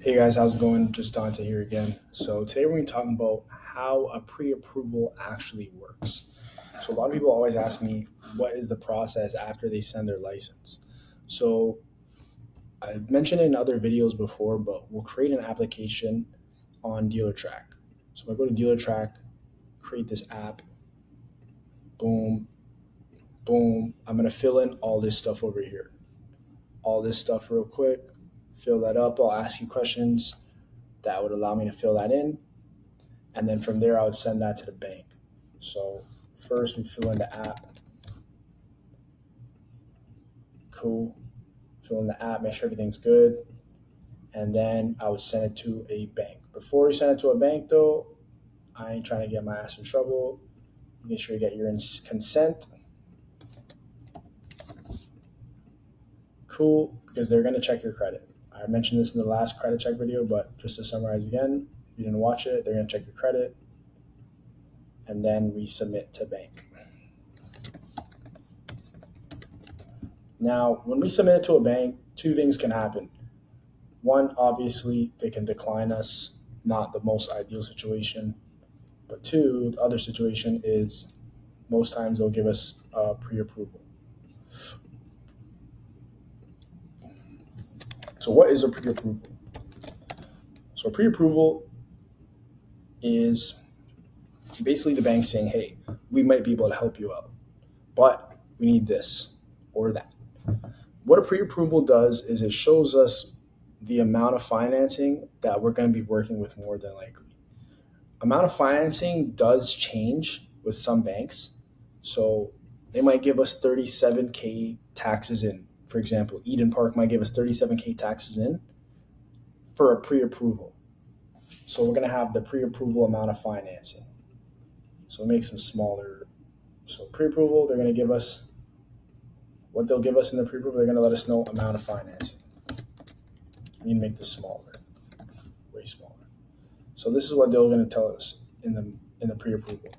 Hey guys, how's it going? Just Dante here again. So today we're going to be talking about how a pre-approval actually works. So a lot of people always ask me, what is the process after they send their license? So I've mentioned it in other videos before, but we'll create an application on DealerTrack. So if I go to DealerTrack, create this app, boom, boom. I'm going to fill in all this stuff over here. All this stuff real quick. Fill that up. I'll ask you questions that would allow me to fill that in. And then from there, I would send that to the bank. So first we fill in the app. Cool. Fill in the app, make sure everything's good. And then I would send it to a bank. Before we send it to a bank though, I ain't trying to get my ass in trouble. Make sure you get your consent. Cool, because they're gonna check your credit. I mentioned this in the last credit check video, but just to summarize again, if you didn't watch it, they're gonna check your credit. And then we submit to bank. Now, when we submit it to a bank, two things can happen. One, obviously, they can decline us, not the most ideal situation. But two, the other situation is most times they'll give us pre-approval. So what is a pre-approval? So pre-approval is basically the bank saying, hey, we might be able to help you out, but we need this or that. What a pre-approval does is it shows us the amount of financing that we're going to be working with more than likely. Amount of financing does change with some banks. So they might give us 37K taxes in. For example, Eden Park might give us 37K taxes in for a pre-approval. So we're going to have the pre-approval amount of financing. So it makes them smaller. So pre-approval, they're going to give us what they'll give us in the pre-approval. They're going to let us know amount of financing. We need to make this smaller, way smaller. So this is what they're going to tell us in the pre-approval.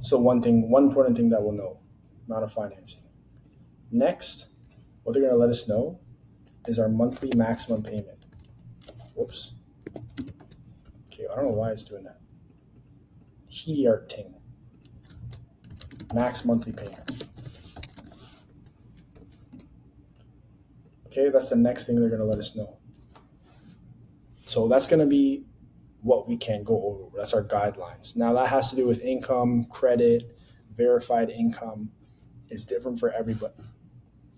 So one important thing that we'll know, amount of financing. Next, what they're going to let us know is our monthly maximum payment. Whoops. Okay, I don't know why it's doing that. Heaty ting. Max monthly payment. Okay, that's the next thing they're going to let us know. So that's going to be what we can go over. That's our guidelines. Now that has to do with income, credit, verified income. It's different for everybody.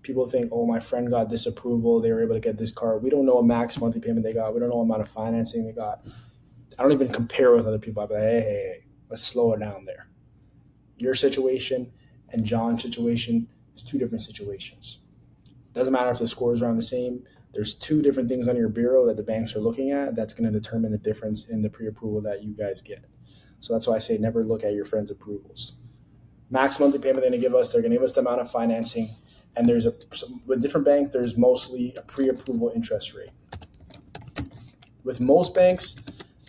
People think, oh, my friend got this approval. They were able to get this car. We don't know a max monthly payment they got. We don't know what amount of financing they got. I don't even compare with other people. I'd be like, hey, let's slow it down there. Your situation and John's situation is two different situations. Doesn't matter if the scores are on the same. There's two different things on your bureau that the banks are looking at that's going to determine the difference in the pre-approval that you guys get. So that's why I say never look at your friends' approvals. Max monthly payment they're going to give us the amount of financing. And with different banks, there's mostly a pre-approval interest rate. With most banks,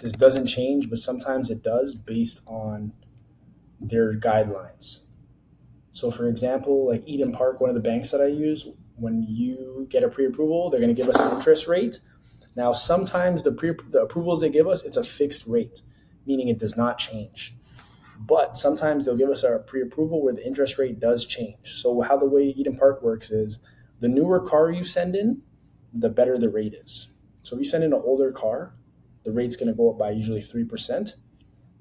this doesn't change, but sometimes it does based on their guidelines. So for example, like Eden Park, one of the banks that I use, when you get a pre-approval, they're going to give us an interest rate. Now, sometimes the approvals they give us, it's a fixed rate, meaning it does not change. But sometimes they'll give us our pre-approval where the interest rate does change. So how the way Eden Park works is the newer car you send in, the better the rate is. So if you send in an older car, the rate's going to go up by usually 3%,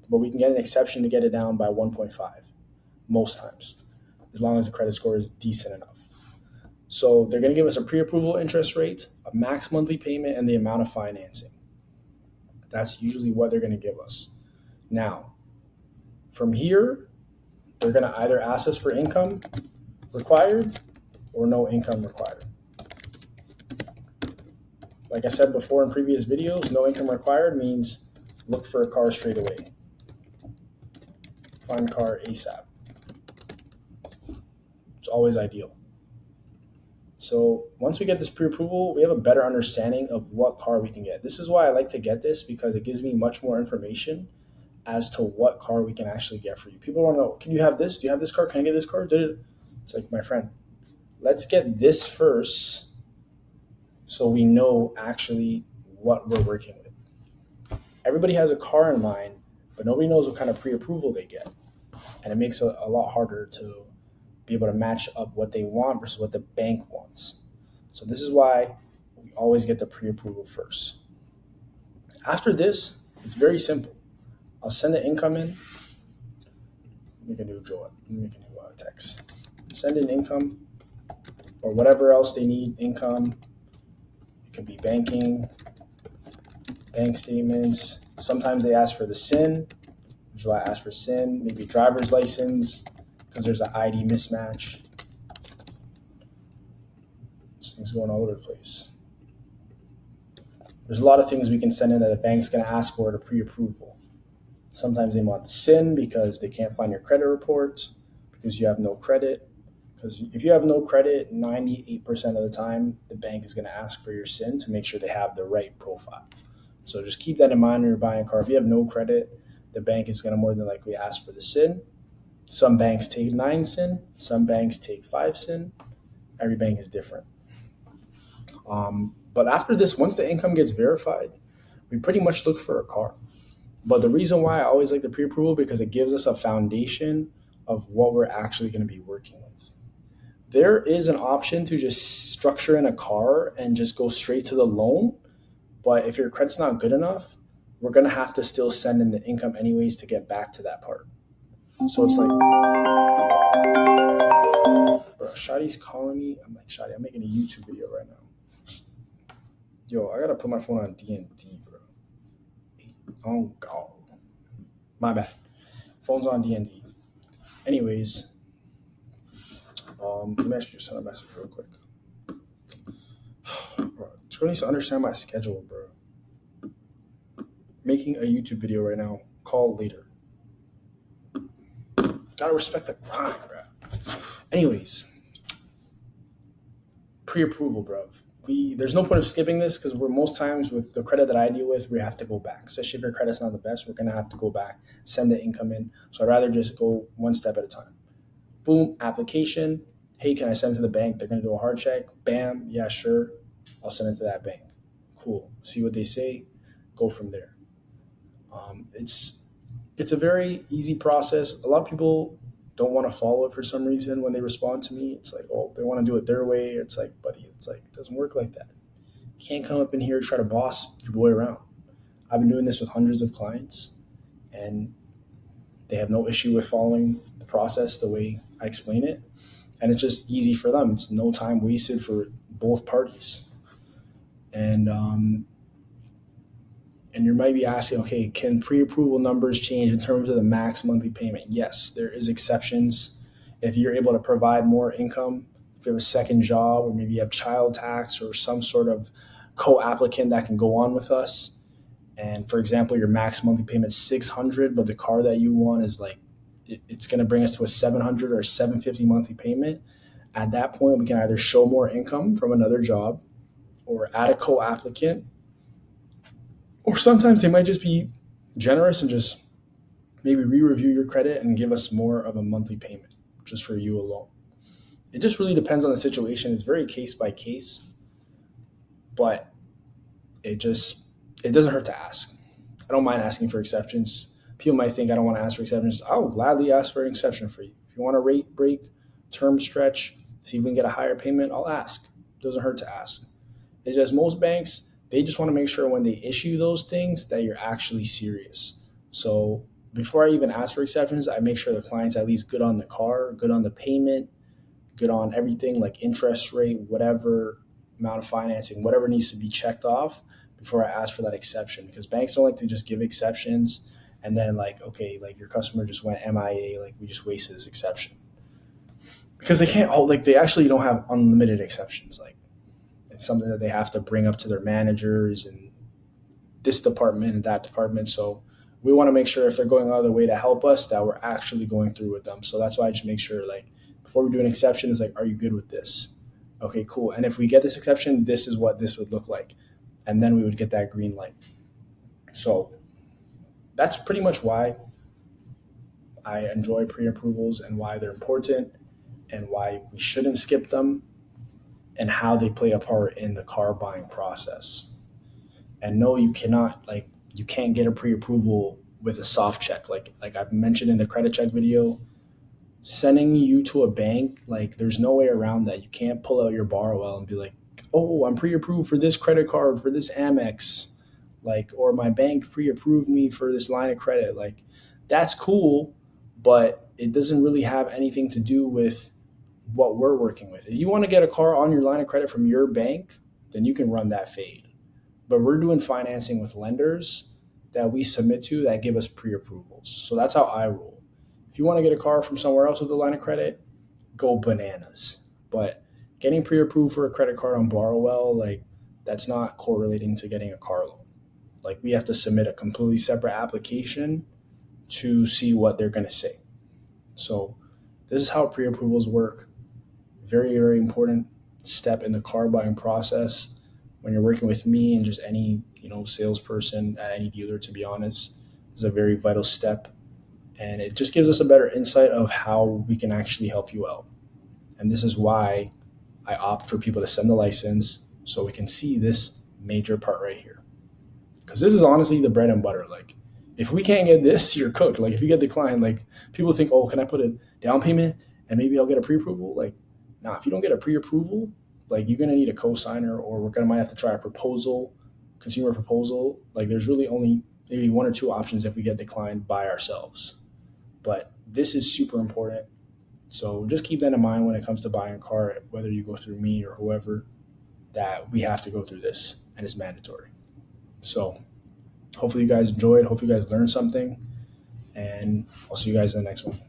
but we can get an exception to get it down by 1.5 most times, as long as the credit score is decent enough. So they're going to give us a pre-approval interest rate, a max monthly payment, and the amount of financing. That's usually what they're going to give us. Now, from here, they're going to either ask us for income required or no income required. Like I said before in previous videos, no income required means look for a car straight away. Find a car ASAP. It's always ideal. So once we get this pre-approval, we have a better understanding of what car we can get. This is why I like to get this, because it gives me much more information as to what car we can actually get for you. People want to know, can you have this? Do you have this car? Can I get this car? It's like, my friend, let's get this first so we know actually what we're working with. Everybody has a car in mind, but nobody knows what kind of pre-approval they get. And it makes it a lot harder to be able to match up what they want versus what the bank wants. So this is why we always get the pre-approval first. After this, it's very simple. I'll send the income in. Make a new text. Send in income or whatever else they need. Income. It could be banking, bank statements. Sometimes they ask for the SIN, which is why I ask for SIN. Maybe driver's license because there's an ID mismatch. This thing's going all over the place. There's a lot of things we can send in that a bank's going to ask for to pre-approval. Sometimes they want the SIN because they can't find your credit reports because you have no credit. Because if you have no credit, 98% of the time, the bank is going to ask for your SIN to make sure they have the right profile. So just keep that in mind when you're buying a car. If you have no credit, the bank is going to more than likely ask for the SIN. Some banks take 9 SIN. Some banks take 5 SIN. Every bank is different. But after this, once the income gets verified, we pretty much look for a car. But the reason why I always like the pre-approval because it gives us a foundation of what we're actually going to be working with. There is an option to just structure in a car and just go straight to the loan. But if your credit's not good enough, we're going to have to still send in the income anyways to get back to that part. So it's like, bro, Shadi's calling me. I'm like, Shadi, I'm making a YouTube video right now. Yo, I got to put my phone on D&D, bro. Oh, God. My bad. Phone's on D&D. Anyways, let me actually just send a message real quick. Bro, Tony needs to understand my schedule, bro. Making a YouTube video right now. Call later. Gotta respect the grind, bro. Anyways, pre-approval, bro. There's no point of skipping this because we're most times with the credit that I deal with, we have to go back. Especially if your credit's not the best, we're gonna have to go back, send the income in. So I'd rather just go one step at a time. Boom, application. Hey, can I send it to the bank? They're gonna do a hard check. Bam, yeah, sure. I'll send it to that bank. Cool. See what they say. Go from there. It's a very easy process. A lot of people don't want to follow it for some reason when they respond to me. It's like, oh, they want to do it their way. It's like, buddy, it doesn't work like that. You can't come up in here and try to boss your boy around. I've been doing this with hundreds of clients, and they have no issue with following the process the way I explain it. And it's just easy for them. It's no time wasted for both parties. And you might be asking, okay, can pre-approval numbers change in terms of the max monthly payment? Yes, there is exceptions. If you're able to provide more income, if you have a second job, or maybe you have child tax or some sort of co-applicant that can go on with us. And for example, your max monthly payment is $600, but the car that you want is like, it's going to bring us to a $700 or $750 monthly payment. At that point, we can either show more income from another job or add a co-applicant. Or sometimes they might just be generous and just maybe re-review your credit and give us more of a monthly payment just for you alone. It just really depends on the situation. It's very case by case, but it doesn't hurt to ask. I don't mind asking for exceptions. People might think I don't want to ask for exceptions. I will gladly ask for an exception for you. If you want a rate break, term stretch, see if we can get a higher payment, I'll ask. It doesn't hurt to ask. It's just most banks, they just want to make sure when they issue those things that you're actually serious. So before I even ask for exceptions, I make sure the client's at least good on the car, good on the payment, good on everything like interest rate, whatever amount of financing, whatever needs to be checked off before I ask for that exception. Because banks don't like to just give exceptions and then like, okay, like your customer just went MIA, like we just wasted this exception. Because they can't, they actually don't have unlimited exceptions. Like, it's something that they have to bring up to their managers and this department and that department. So we want to make sure if they're going out of their way to help us that we're actually going through with them. So that's why I just make sure like before we do an exception, it's like, are you good with this? Okay, cool. And if we get this exception, this is what this would look like. And then we would get that green light. So that's pretty much why I enjoy pre-approvals and why they're important and why we shouldn't skip them and how they play a part in the car buying process. And no, you cannot, like, you can't get a pre-approval with a soft check. Like I mentioned in the credit check video, sending you to a bank, like there's no way around that. You can't pull out your Borrowell and be like, oh, I'm pre-approved for this credit card, for this Amex, like, or my bank pre-approved me for this line of credit. Like, that's cool, but it doesn't really have anything to do with what we're working with. If you want to get a car on your line of credit from your bank, then you can run that fade. But we're doing financing with lenders that we submit to that give us pre-approvals. So that's how I roll. If you want to get a car from somewhere else with a line of credit, go bananas. But getting pre-approved for a credit card on Borrowell, like, that's not correlating to getting a car loan. Like, we have to submit a completely separate application to see what they're going to say. So this is how pre-approvals work. Very, very important step in the car buying process. When you're working with me and just any, salesperson at any dealer, to be honest, is a very vital step. And it just gives us a better insight of how we can actually help you out. And this is why I opt for people to send the license so we can see this major part right here. Because this is honestly the bread and butter. Like, if we can't get this, you're cooked. Like, if you get declined, like, people think, oh, can I put a down payment and maybe I'll get a pre-approval? Like, nah, if you don't get a pre-approval, like, you're going to need a co-signer, or might have to try a proposal, consumer proposal. Like, there's really only maybe one or two options if we get declined by ourselves. But this is super important. So just keep that in mind when it comes to buying a car, whether you go through me or whoever, that we have to go through this, and it's mandatory. So hopefully you guys enjoyed. Hopefully you guys learned something, and I'll see you guys in the next one.